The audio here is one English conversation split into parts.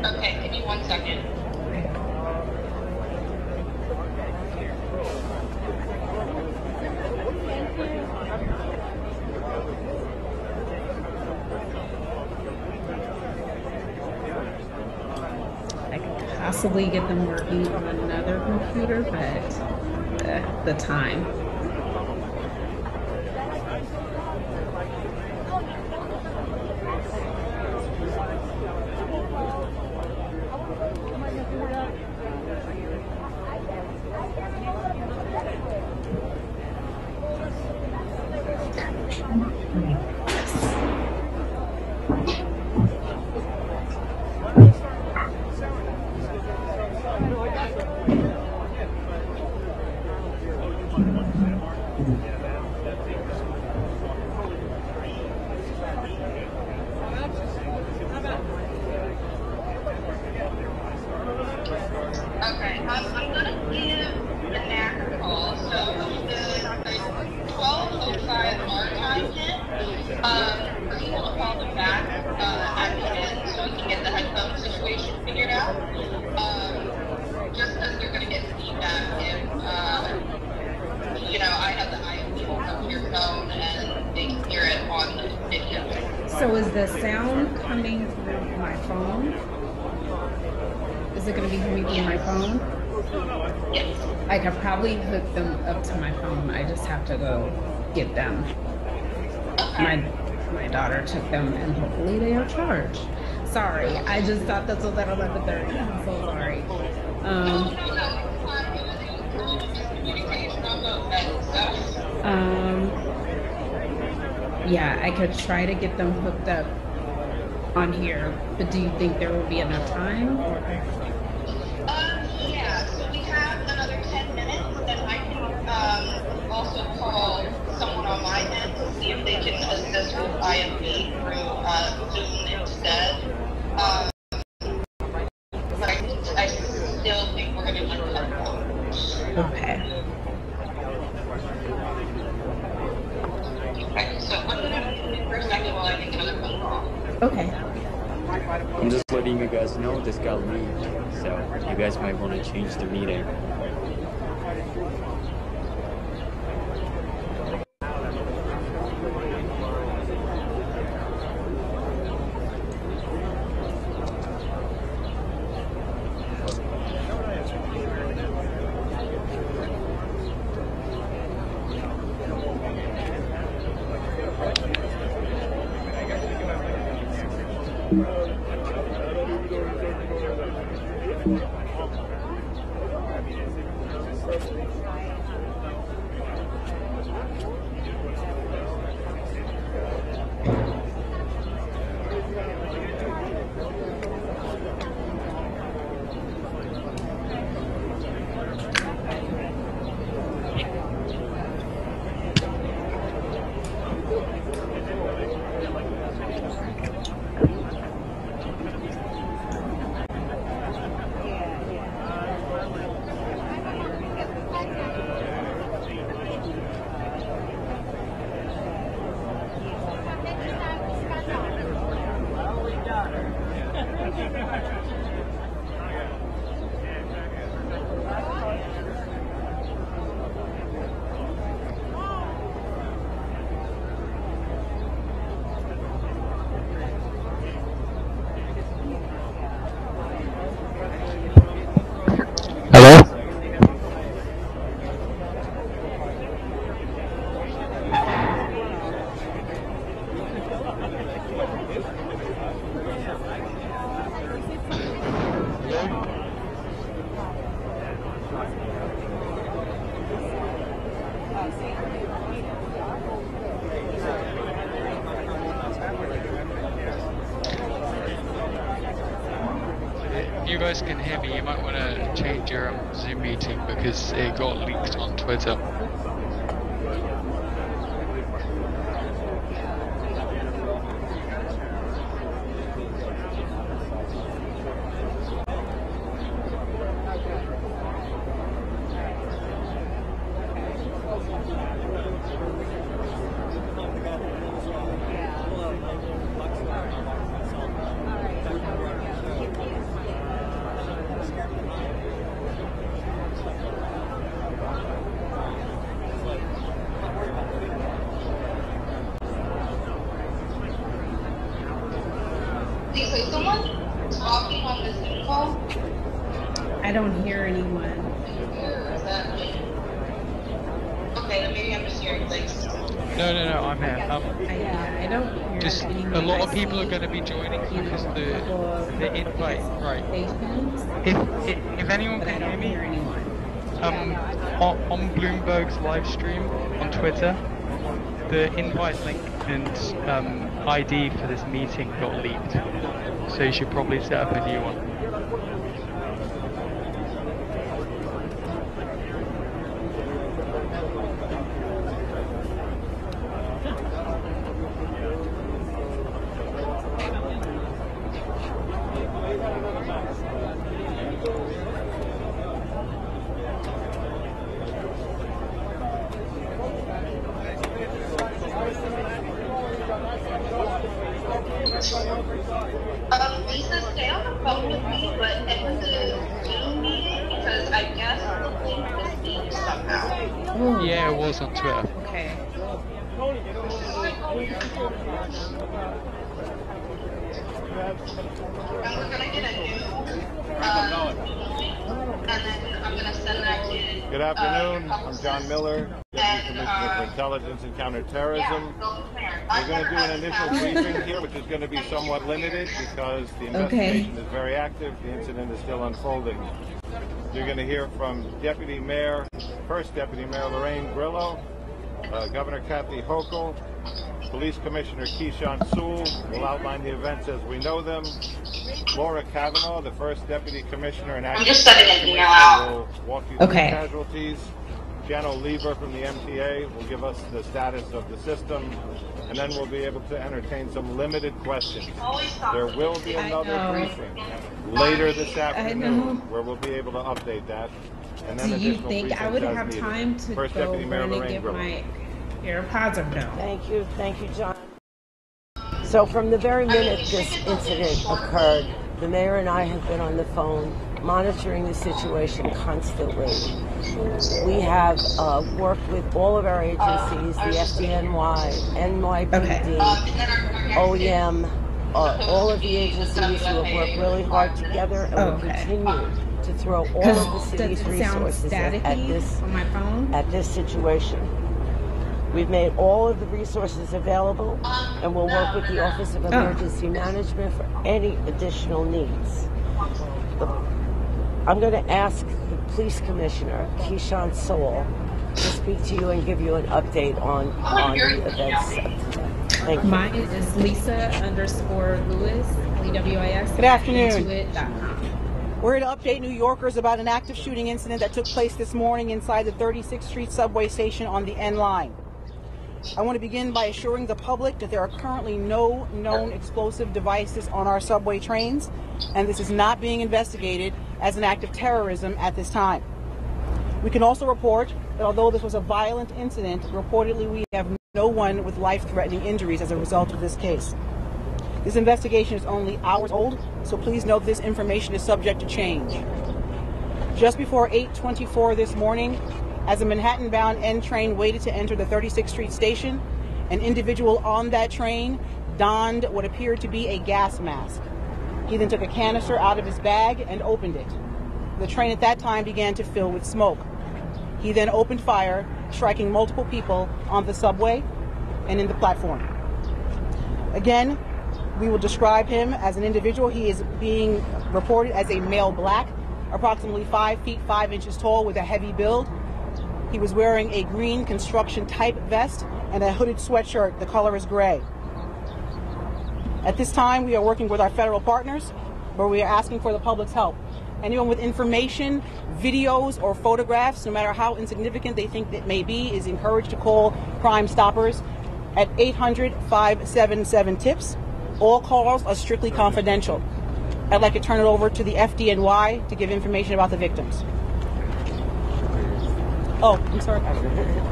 Okay, give me 1 second. I could possibly get them working on another computer, but the time. Okay, I'm gonna give the NAC a call. So the 12:05 our time hit. We're able to call them back at the end so we can get the headphone situation figured out. Just because they're gonna get feedback if I have the IoT hooked up to your phone and they can hear it on the video. So is the sound coming through my phone? Is it going to be coming through my phone? Yes. I could probably hook them up to my phone. I just have to go get them. Okay. My daughter took them and hopefully they are charged. Sorry, I just thought this was at 11:30. I'm so sorry. No, it's fine. It was a little miscommunication on both ends, so. Yeah, I could try to get them hooked up on here, but do you think there will be enough time? Yeah, so we have another 10 minutes, then I can also call someone on my end to see if they can assist with IMV through Zoom instead. But I still think we're going to need headphones. Okay. Okay, so I'm going to mute for a second while I make another phone call. Okay. I'm just letting you guys know this got leaked, so you guys might want to change the meeting. If you guys can hear me, you might want to change your Zoom meeting because it got leaked on Twitter. Lisa, is someone talking on this Zoom call? I don't hear anyone. Or is that me? Okay, then maybe I'm just hearing things. No, I'm here. I don't hear Just anyone. a lot of I people see, are going to be joining because the invite, right? stations, If anyone but I can hear don't me, hear anyone. on Bloomberg's live stream on Twitter, the invite link and ID for this meeting got leaked, so you should probably set up a new one. Lisa, stay on the phone with me, but end the Zoom meeting because I guess the link is leaked somehow. Oh, Yeah, it was on Twitter. okay. And we're gonna get a new link, and then I'm gonna send that to. Good afternoon. I'm John Miller, Deputy Commissioner for Intelligence and Counterterrorism. We're going to do an initial briefing here, which is going to be somewhat limited because the investigation is very active. The incident is still unfolding. You're going to hear from Deputy Mayor, First Deputy Mayor Lorraine Grillo, Governor Kathy Hochul, Police Commissioner Keyshawn Sewell will outline the events as we know them. Laura Kavanaugh, the First Deputy Commissioner and I'm just sending an email out. will walk you through the casualties. Jano Lever from the MTA will give us the status of the system, and then we'll be able to entertain some limited questions. There will be another briefing later this afternoon where we'll be able to update that. And then Do you additional think I briefings would as have needed. time to First go Deputy Mayor run and Lorraine get Grillo. my AirPods or no? Thank you, John. So from the very minute this incident occurred, the mayor and I have been on the phone monitoring the situation constantly. We have worked with all of our agencies, the FDNY, NYPD, OEM, all of the agencies who have worked really hard together and will continue to throw all of the city's resources at this situation. We've made all of the resources available, and we'll work with the Office of Emergency Management for any additional needs. I'm going to ask the Police Commissioner, Keyshawn Sewell, to speak to you and give you an update on the events. Thank you. Mine is Lisa_Lewis, LEWIS. Good afternoon. Intuit.com. We're here to update New Yorkers about an active shooting incident that took place this morning inside the 36th Street subway station on the N line. I want to begin by assuring the public that there are currently no known explosive devices on our subway trains, and this is not being investigated as an act of terrorism at this time. We can also report that although this was a violent incident, reportedly we have no one with life-threatening injuries as a result of this case. This investigation is only hours old, so please note this information is subject to change. Just before 8:24 this morning, as a Manhattan-bound N train waited to enter the 36th Street station, an individual on that train donned what appeared to be a gas mask. He then took a canister out of his bag and opened it. The train at that time began to fill with smoke. He then opened fire, striking multiple people on the subway and in the platform. Again, we will describe him as an individual. He is being reported as a male black, approximately 5 feet 5 inches tall with a heavy build. He was wearing a green construction type vest and a hooded sweatshirt. The color is gray. At this time, we are working with our federal partners, where we are asking for the public's help. Anyone with information, videos, or photographs, no matter how insignificant they think it may be, is encouraged to call Crime Stoppers at 800-577-TIPS. All calls are strictly confidential. I'd like to turn it over to the FDNY to give information about the victims. Oh, I'm sorry.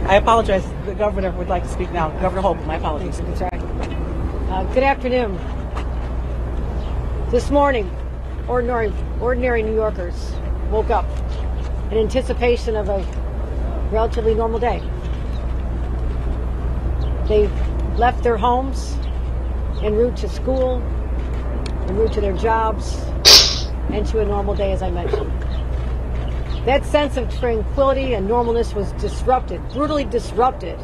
I apologize. The governor would like to speak now. Governor Hope, my apologies. Sorry. Good afternoon. This morning, ordinary New Yorkers woke up in anticipation of a relatively normal day. They left their homes en route to school, en route to their jobs, and to a normal day, as I mentioned. That sense of tranquility and normalness was disrupted, brutally disrupted,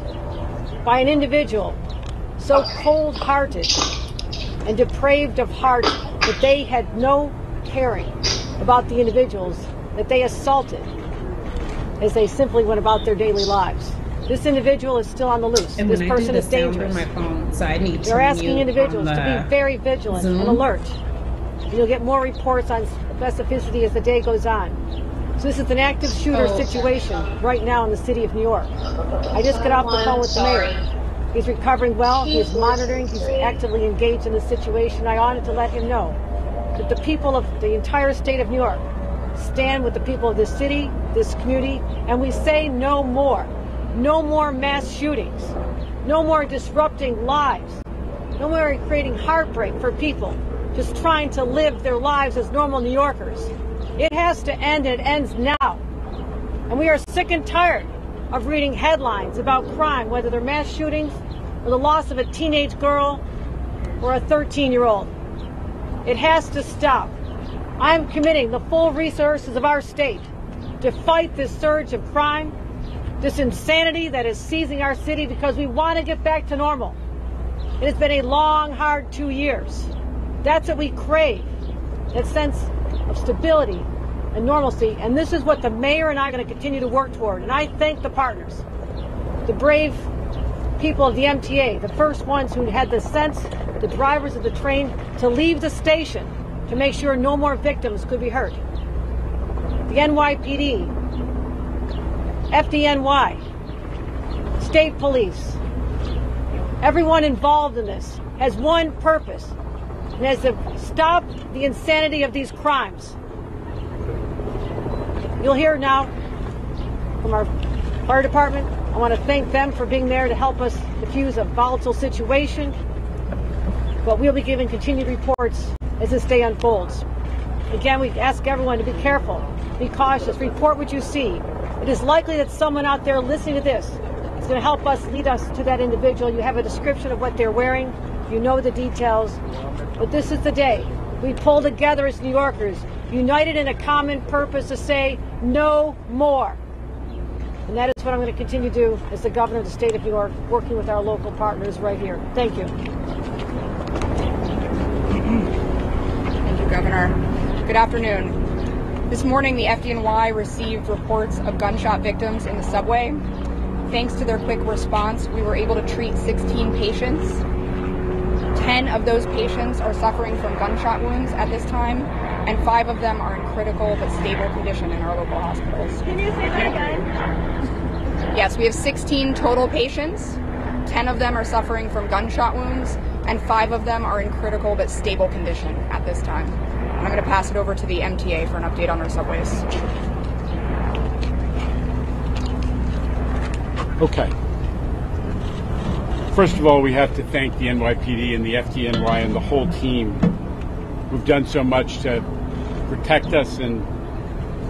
by an individual so cold-hearted and depraved of heart that they had no caring about the individuals that they assaulted as they simply went about their daily lives. This individual is still on the loose. And this when person I do is the sound dangerous. on my phone, so I need They're to asking mute individuals on to the be very vigilant Zoom. and alert. And you'll get more reports on specificity as the day goes on. So this is an active shooter situation right now in the city of New York. I just got off the phone with the mayor. He's recovering well. He's monitoring. He's actively engaged in the situation. I wanted to let him know that the people of the entire state of New York stand with the people of this city, this community, and we say no more. No more mass shootings. No more disrupting lives. No more creating heartbreak for people just trying to live their lives as normal New Yorkers. It has to end, and it ends now. And we are sick and tired of reading headlines about crime, whether they're mass shootings or the loss of a teenage girl or a 13-year-old. It has to stop. I'm committing the full resources of our state to fight this surge of crime, this insanity that is seizing our city, because we want to get back to normal. It has been a long, hard 2 years. That's what we crave, that sense of stability and normalcy. And this is what the mayor and I are going to continue to work toward. And I thank the partners, the brave people of the MTA, the first ones who had the sense, the drivers of the train, to leave the station to make sure no more victims could be hurt. The NYPD, FDNY, state police, everyone involved in this has one purpose, and that is to stop the insanity of these crimes. You'll hear now from our fire department. I want to thank them for being there to help us diffuse a volatile situation, but we'll be giving continued reports as this day unfolds. Again, we ask everyone to be careful, be cautious, report what you see. It is likely that someone out there listening to this is going to help us, lead us to that individual. You have a description of what they're wearing. You know the details. But this is the day we pull together as New Yorkers, united in a common purpose to say no more. And that is what I'm going to continue to do as the governor of the state of New York, working with our local partners right here. Thank you. Thank you, Governor. Good afternoon. This morning, the FDNY received reports of gunshot victims in the subway. Thanks to their quick response, we were able to treat 16 patients. 10 of those patients are suffering from gunshot wounds at this time, and 5 of them are in critical but stable condition in our local hospitals. Can you say that again? Yes, we have 16 total patients. 10 of them are suffering from gunshot wounds, and 5 of them are in critical but stable condition at this time. I'm going to pass it over to the MTA for an update on their subways. Okay. First of all, we have to thank the NYPD and the FDNY and the whole team who've done so much to protect us and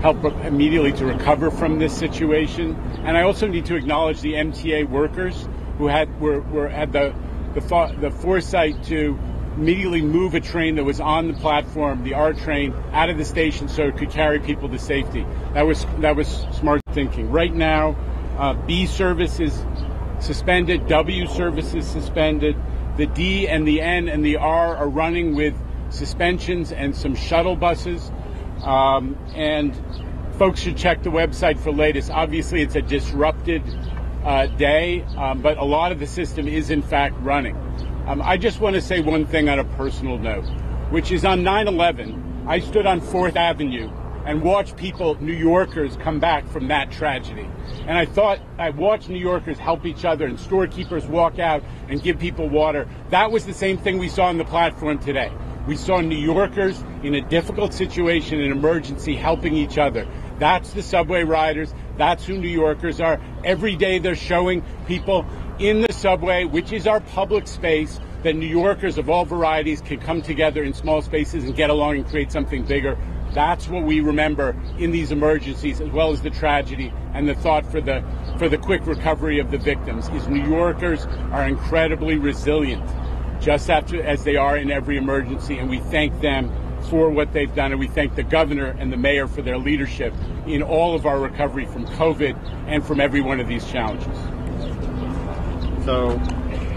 help immediately to recover from this situation. And I also need to acknowledge the MTA workers who had the foresight to immediately move a train that was on the platform, the R train, out of the station so it could carry people to safety. That was smart thinking. Right now, B service is suspended, W service is suspended. The D and the N and the R are running with suspensions and some shuttle buses. And folks should check the website for latest. Obviously, it's a disrupted day, but a lot of the system is in fact running. I just want to say one thing on a personal note, which is on 9/11, I stood on 4th Avenue and watched people, New Yorkers, come back from that tragedy. And I watched New Yorkers help each other and storekeepers walk out and give people water. That was the same thing we saw on the platform today. We saw New Yorkers in a difficult situation, an emergency, helping each other. That's the subway riders. That's who New Yorkers are. Every day they're showing people in the subway, which is our public space, that New Yorkers of all varieties can come together in small spaces and get along and create something bigger. That's what we remember in these emergencies, as well as the tragedy and the thought for the quick recovery of the victims, is New Yorkers are incredibly resilient, just as they are in every emergency, and we thank them for what they've done, and we thank the governor and the mayor for their leadership in all of our recovery from COVID and from every one of these challenges. So,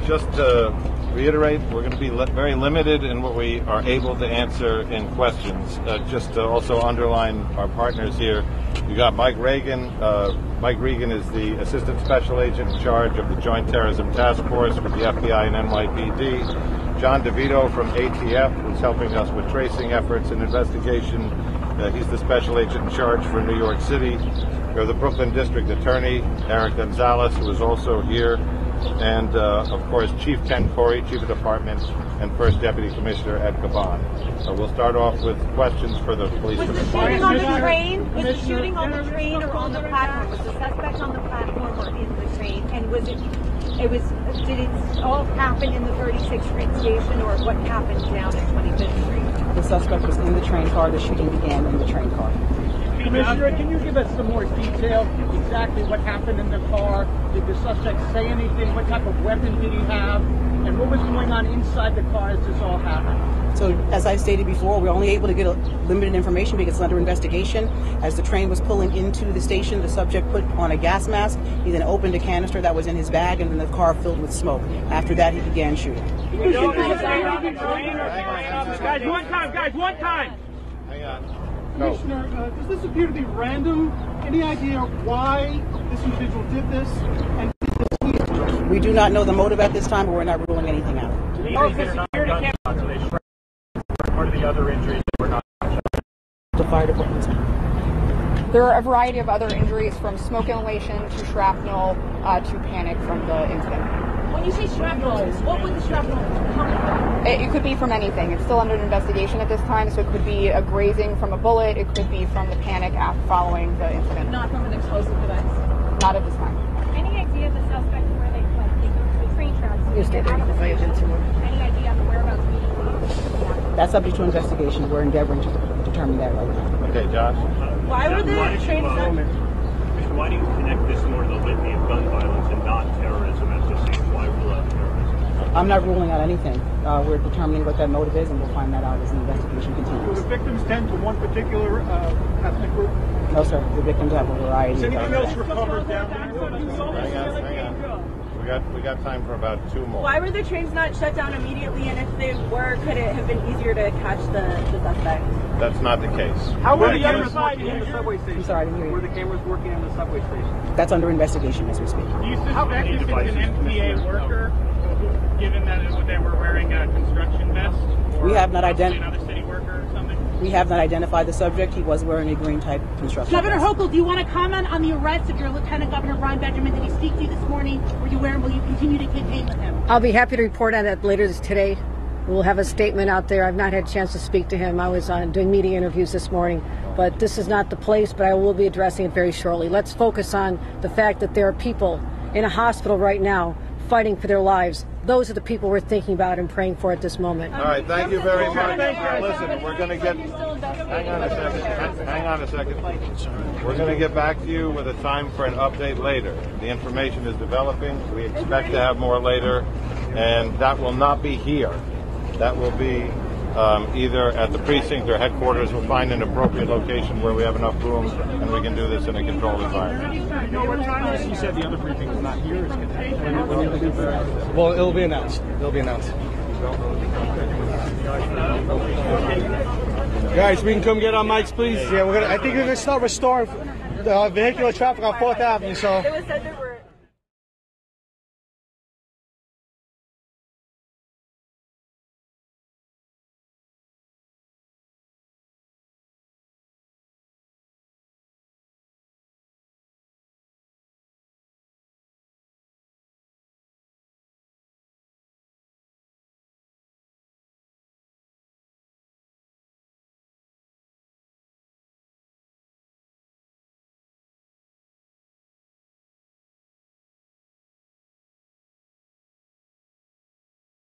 just to reiterate, we're going to be very limited in what we are able to answer in questions. Just to also underline our partners here, you got Mike Regan. Mike Regan is the Assistant Special Agent in charge of the Joint Terrorism Task Force with the FBI and NYPD. John DeVito from ATF, who's helping us with tracing efforts and investigation. He's the Special Agent in charge for New York City. We have the Brooklyn District Attorney, Eric Gonzalez, who is also here. And, of course, Chief Ken Corey, Chief of Department, and First Deputy Commissioner Ed Caban. We'll start off with questions for the police. Was the shooting on the train? Was the shooting on the train or on the platform? Was the suspect on the platform or in the train? And did it all happen in the 36th Street station, or what happened down at 25th Street? The suspect was in the train car. The shooting began in the train car. Commissioner, can you give us some more detail exactly what happened in the car? Did the suspect say anything? What type of weapon did he have? And what was going on inside the car as this all happened? So, as I stated before, we're only able to get limited information because it's under investigation. As the train was pulling into the station, the subject put on a gas mask. He then opened a canister that was in his bag, and then the car filled with smoke. After that, he began shooting. Guys, one time! Hang on. Commissioner, does this appear to be random? Any idea why this individual did this? And we do not know the motive at this time, but we're not ruling anything out. Part of the other injuries that were not. The fire department. There are a variety of other injuries, from smoke inhalation to shrapnel to panic from the incident. When you say shrapnel, what would the shrapnel come from? It could be from anything. It's still under investigation at this time, so it could be a grazing from a bullet. It could be from the panic following the incident. Not from an explosive device? Not at this time. Any idea of the suspect where they the train tracks? Any idea of the whereabouts meeting? That's subject to investigation. We're endeavoring to determine that right now. Okay, Josh. Why were the train Why do you connect this more to the litany of gun violence and not terrorism as the same? Why rule out terrorism? I'm not ruling out anything. We're determining what that motive is, and we'll find that out as the investigation continues. Do the victims tend to one particular ethnic group? No, sir. The victims have a variety. Is anything else recovered down there? Hang on. We got time for about two more. Why were the trains not shut down immediately? And if they were, could it have been easier to catch the suspect? That's not the case. How were the cameras working in the subway station? I'm sorry, I didn't hear you. Were the cameras working in the subway station? That's under investigation as we speak. Do you suspect this is an MTA worker, given that they were wearing a construction vest? We have not another city worker or something? We have not identified the subject. He was wearing a green type construction Governor vest. Hochul, do you want to comment on the arrest of your Lieutenant Governor Ron Benjamin? Did he speak to you this morning? Were you aware, and will you continue to campaign with him? I'll be happy to report on that later today. We'll have a statement out there. I've not had a chance to speak to him. I was doing media interviews this morning, but this is not the place, but I will be addressing it very shortly. Let's focus on the fact that there are people in a hospital right now fighting for their lives. Those are the people we're thinking about and praying for at this moment. All right, thank you very much. Listen, we're going to get... Hang on a second. We're going to get back to you with a time for an update later. The information is developing. We expect to have more later, and that will not be here. That will be either at the precinct or headquarters. We'll find an appropriate location where we have enough room and we can do this in a controlled environment. You said the other briefing is not here. Well, it'll be announced. It'll be announced. Guys, we can come get our mics, please. Yeah, I think we're gonna start restoring vehicular traffic on 4th Avenue. So. It was said there were